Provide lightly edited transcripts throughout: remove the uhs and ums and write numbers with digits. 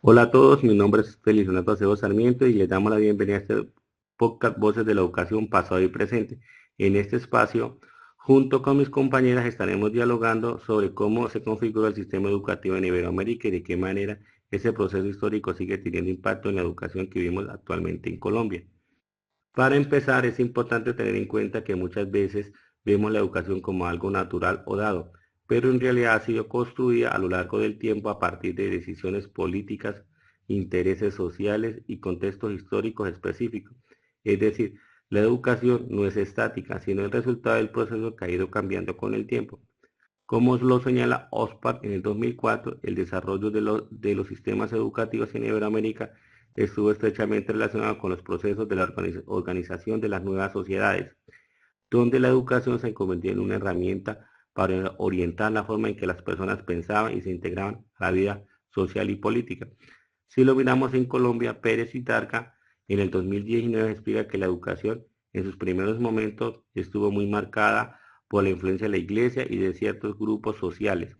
Hola a todos, mi nombre es Feliz Donato Acevedo Sarmiento y les damos la bienvenida a este podcast Voces de la Educación Pasado y Presente. En este espacio, junto con mis compañeras, estaremos dialogando sobre cómo se configura el sistema educativo en Iberoamérica y de qué manera ese proceso histórico sigue teniendo impacto en la educación que vivimos actualmente en Colombia. Para empezar, es importante tener en cuenta que muchas veces vemos la educación como algo natural o dado, pero en realidad ha sido construida a lo largo del tiempo a partir de decisiones políticas, intereses sociales y contextos históricos específicos. Es decir, la educación no es estática, sino el resultado del proceso que ha ido cambiando con el tiempo. Como lo señala OSPAR en el 2004, el desarrollo de los sistemas educativos en Iberoamérica estuvo estrechamente relacionado con los procesos de la organización de las nuevas sociedades, donde la educación se convirtió en una herramienta para orientar la forma en que las personas pensaban y se integraban a la vida social y política. Si lo miramos en Colombia, Pérez y Tarca en el 2019 explica que la educación en sus primeros momentos estuvo muy marcada por la influencia de la iglesia y de ciertos grupos sociales,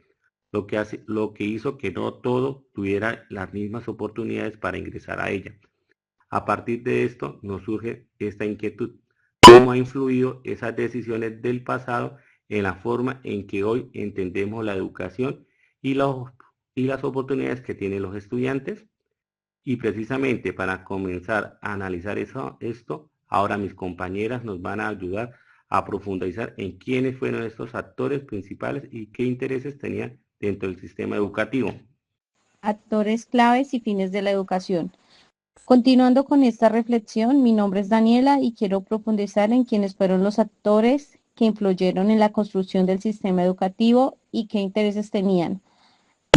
lo que hizo que no todo tuviera las mismas oportunidades para ingresar a ella. A partir de esto nos surge esta inquietud: ¿cómo ha influido esas decisiones del pasado en la forma en que hoy entendemos la educación y, y las oportunidades que tienen los estudiantes? Y precisamente para comenzar a analizar esto, ahora mis compañeras nos van a ayudar a profundizar en quiénes fueron estos actores principales y qué intereses tenían dentro del sistema educativo. Actores claves y fines de la educación. Continuando con esta reflexión, mi nombre es Daniela y quiero profundizar en quiénes fueron los actores que influyeron en la construcción del sistema educativo y qué intereses tenían.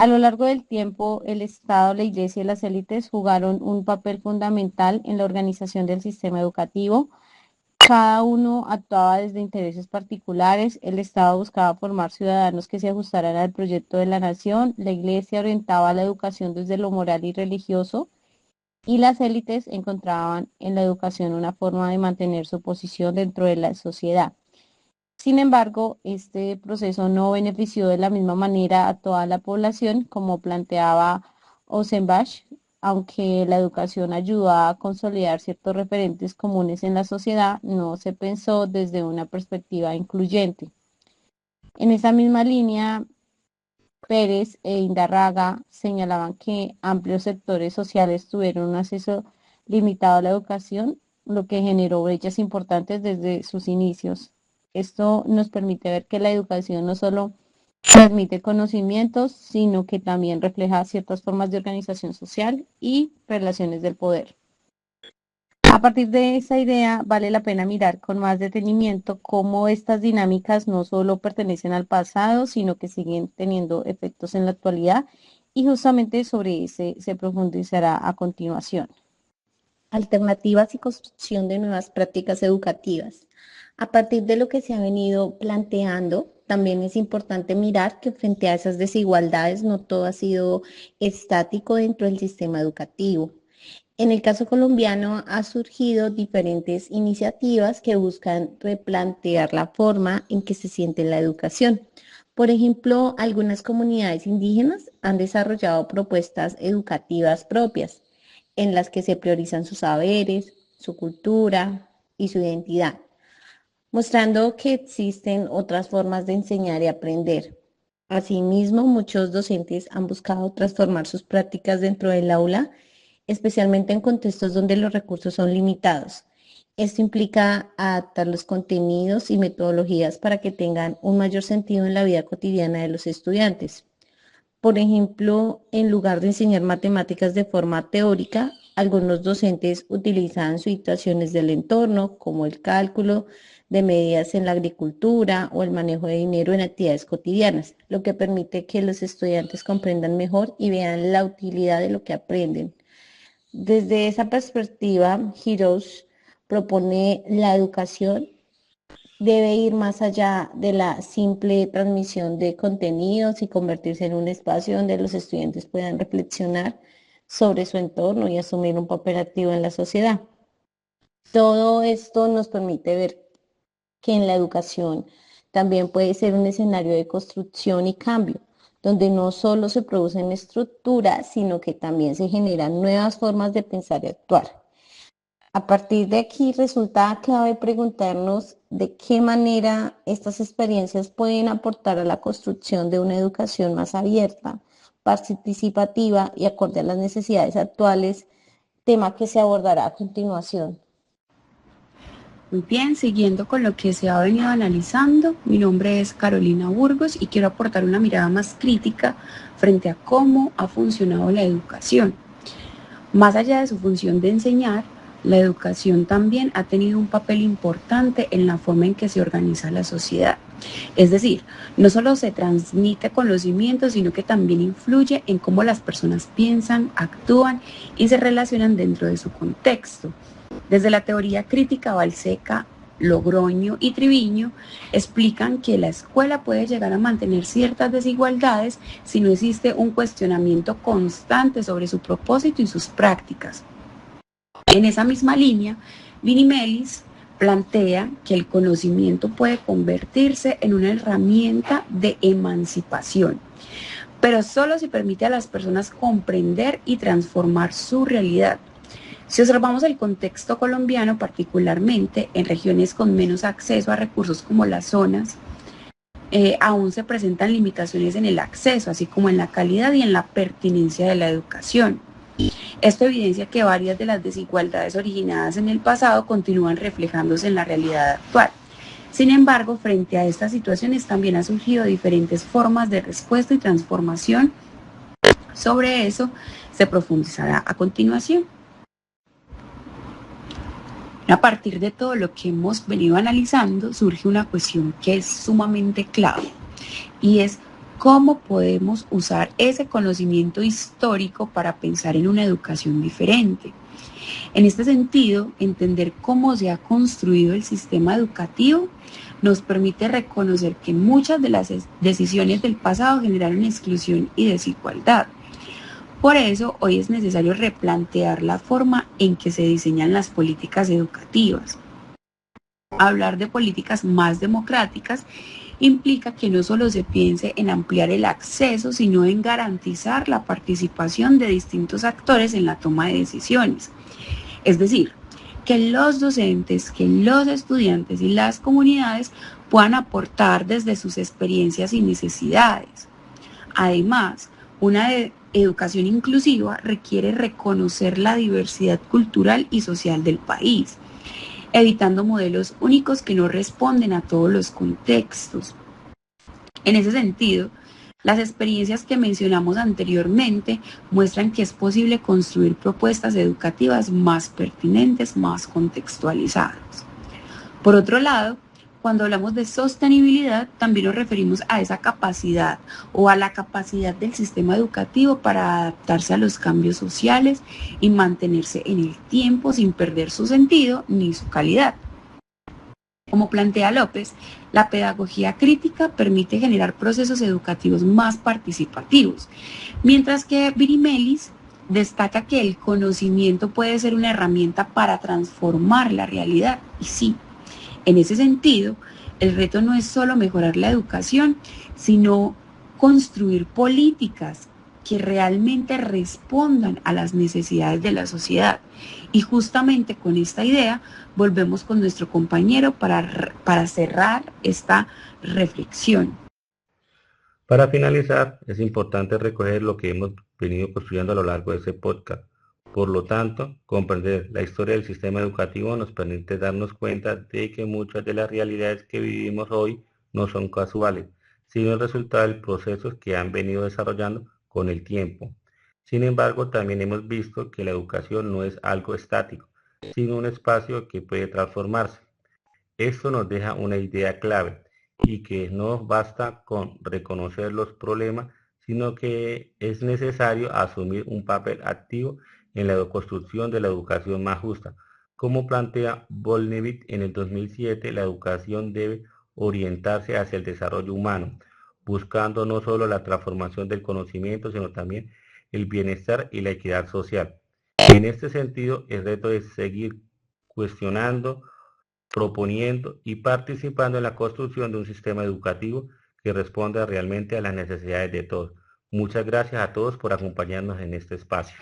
A lo largo del tiempo, el Estado, la Iglesia y las élites jugaron un papel fundamental en la organización del sistema educativo. Cada uno actuaba desde intereses particulares. El Estado buscaba formar ciudadanos que se ajustaran al proyecto de la nación. La Iglesia orientaba la educación desde lo moral y religioso, y las élites encontraban en la educación una forma de mantener su posición dentro de la sociedad. Sin embargo, este proceso no benefició de la misma manera a toda la población, como planteaba Osenbach. Aunque la educación ayudó a consolidar ciertos referentes comunes en la sociedad, no se pensó desde una perspectiva incluyente. En esa misma línea, Pérez e Indarraga señalaban que amplios sectores sociales tuvieron un acceso limitado a la educación, lo que generó brechas importantes desde sus inicios. Esto nos permite ver que la educación no solo transmite conocimientos, sino que también refleja ciertas formas de organización social y relaciones del poder. A partir de esa idea, vale la pena mirar con más detenimiento cómo estas dinámicas no solo pertenecen al pasado, sino que siguen teniendo efectos en la actualidad, y justamente sobre ese se profundizará a continuación. Alternativas y construcción de nuevas prácticas educativas. A partir de lo que se ha venido planteando, también es importante mirar que frente a esas desigualdades no todo ha sido estático dentro del sistema educativo. En el caso colombiano ha surgido diferentes iniciativas que buscan replantear la forma en que se siente la educación. Por ejemplo, algunas comunidades indígenas han desarrollado propuestas educativas propias en las que se priorizan sus saberes, su cultura y su identidad, mostrando que existen otras formas de enseñar y aprender. Asimismo, muchos docentes han buscado transformar sus prácticas dentro del aula, especialmente en contextos donde los recursos son limitados. Esto implica adaptar los contenidos y metodologías para que tengan un mayor sentido en la vida cotidiana de los estudiantes. Por ejemplo, en lugar de enseñar matemáticas de forma teórica, algunos docentes utilizan situaciones del entorno, como el cálculo de medidas en la agricultura o el manejo de dinero en actividades cotidianas, lo que permite que los estudiantes comprendan mejor y vean la utilidad de lo que aprenden. Desde esa perspectiva, Heroes propone la educación debe ir más allá de la simple transmisión de contenidos y convertirse en un espacio donde los estudiantes puedan reflexionar sobre su entorno y asumir un papel activo en la sociedad. Todo esto nos permite ver que en la educación también puede ser un escenario de construcción y cambio, donde no solo se producen estructuras, sino que también se generan nuevas formas de pensar y actuar. A partir de aquí resulta clave preguntarnos de qué manera estas experiencias pueden aportar a la construcción de una educación más abierta, participativa y acorde a las necesidades actuales, tema que se abordará a continuación. Muy bien, siguiendo con lo que se ha venido analizando, mi nombre es Carolina Burgos y quiero aportar una mirada más crítica frente a cómo ha funcionado la educación. Más allá de su función de enseñar, la educación también ha tenido un papel importante en la forma en que se organiza la sociedad. Es decir, no solo se transmite conocimiento, sino que también influye en cómo las personas piensan, actúan y se relacionan dentro de su contexto. Desde la teoría crítica Balseca, Logroño y Triviño explican que la escuela puede llegar a mantener ciertas desigualdades si no existe un cuestionamiento constante sobre su propósito y sus prácticas. En esa misma línea, Vinimelis plantea que el conocimiento puede convertirse en una herramienta de emancipación, pero solo si permite a las personas comprender y transformar su realidad. Si observamos el contexto colombiano, particularmente en regiones con menos acceso a recursos como las zonas, aún se presentan limitaciones en el acceso, así como en la calidad y en la pertinencia de la educación. Esto evidencia que varias de las desigualdades originadas en el pasado continúan reflejándose en la realidad actual. Sin embargo, frente a estas situaciones también han surgido diferentes formas de respuesta y transformación. Sobre eso se profundizará a continuación. A partir de todo lo que hemos venido analizando, surge una cuestión que es sumamente clave y es cómo podemos usar ese conocimiento histórico para pensar en una educación diferente. En este sentido, entender cómo se ha construido el sistema educativo nos permite reconocer que muchas de las decisiones del pasado generaron exclusión y desigualdad. Por eso, hoy es necesario replantear la forma en que se diseñan las políticas educativas. Hablar de políticas más democráticas implica que no solo se piense en ampliar el acceso, sino en garantizar la participación de distintos actores en la toma de decisiones. Es decir, que los docentes, que los estudiantes y las comunidades puedan aportar desde sus experiencias y necesidades. Además, una educación inclusiva requiere reconocer la diversidad cultural y social del país, evitando modelos únicos que no responden a todos los contextos. En ese sentido, las experiencias que mencionamos anteriormente muestran que es posible construir propuestas educativas más pertinentes, más contextualizadas. Por otro lado, cuando hablamos de sostenibilidad, también nos referimos a esa capacidad o a la capacidad del sistema educativo para adaptarse a los cambios sociales y mantenerse en el tiempo sin perder su sentido ni su calidad. Como plantea López, la pedagogía crítica permite generar procesos educativos más participativos, mientras que Virimelis destaca que el conocimiento puede ser una herramienta para transformar la realidad. Y sí, en ese sentido, el reto no es solo mejorar la educación, sino construir políticas que realmente respondan a las necesidades de la sociedad. Y justamente con esta idea volvemos con nuestro compañero para cerrar esta reflexión. Para finalizar, es importante recoger lo que hemos venido construyendo a lo largo de este podcast. Por lo tanto, comprender la historia del sistema educativo nos permite darnos cuenta de que muchas de las realidades que vivimos hoy no son casuales, sino el resultado de procesos que han venido desarrollando con el tiempo. Sin embargo, también hemos visto que la educación no es algo estático, sino un espacio que puede transformarse. Esto nos deja una idea clave y que no basta con reconocer los problemas, sino que es necesario asumir un papel activo en la construcción de la educación más justa. Como plantea Volnevich en el 2007, la educación debe orientarse hacia el desarrollo humano, buscando no solo la transformación del conocimiento, sino también el bienestar y la equidad social. En este sentido, el reto es seguir cuestionando, proponiendo y participando en la construcción de un sistema educativo que responda realmente a las necesidades de todos. Muchas gracias a todos por acompañarnos en este espacio.